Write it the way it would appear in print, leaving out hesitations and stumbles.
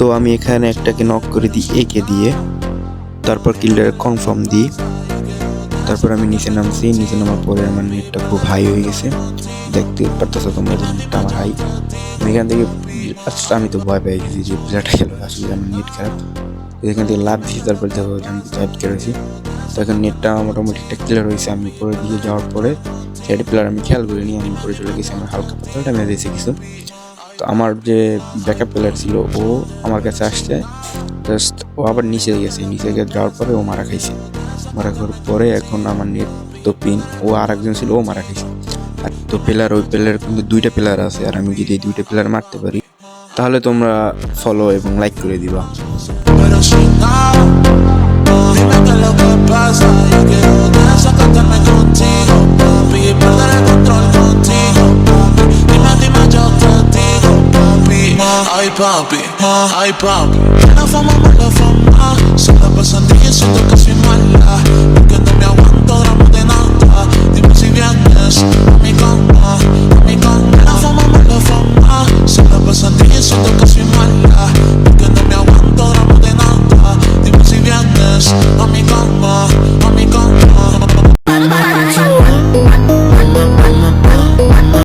তো আমি এখানে একটাকে নক করে দিই একে দিয়ে, তারপর কিলটা কনফার্ম দিই। তারপর আমি নিচে নামছি, নিচে নামার পরে আমার নেটটা খুব হাই হয়ে গেছে, দেখতে পারতেছো তোমরা নেটটা আমার হাই। আমি এখান থেকে আমি তো ভয় পেয়ে গেছি যে প্লেয়ারটা খেলো, আসলে আমার নেট খারাপ। এখান থেকে লাভ দিয়েছি, তারপর দেখো আমি আটকে রয়েছি। তো এখন নেটটা মোটামুটি একটা ক্লিয়ার হয়েছে। আমি পরের দিকে যাওয়ার পরে সাইডে প্লেয়ার আমি খেয়াল করিনি, আমি পরে চলে গেছি। আমার হালকা পাতলাটা মেরে দিয়েছে কিছু। তো আমার যে ব্যাকআপ প্লেয়ার ছিল ও আমার কাছে আসছে, জাস্ট ও আবার নিচে গেছে, নিচে গিয়ে যাওয়ার পরে ও মারা খাইছে। মারা খাওয়ার পরে এখন আমার নেট তো পিন, ও আর একজন ছিল ও মারা খাইছে। আর তো প্লেয়ার, ওই প্লেয়ার কিন্তু দুইটা প্লেয়ার আছে, আর আমি যদি এই দুইটা প্লেয়ার মারতে পারি তাহলে তোমরা ফলো এবং লাইক করে দিবা। Pero si nada, dime qué es lo que pasa. Yo quiero desacatarme contigo, papi, y perder el control contigo, papi. Dime, yo te digo, papi. Ay, papi, ay, papi. La fama, mala fama. Se la pasan diciendo que si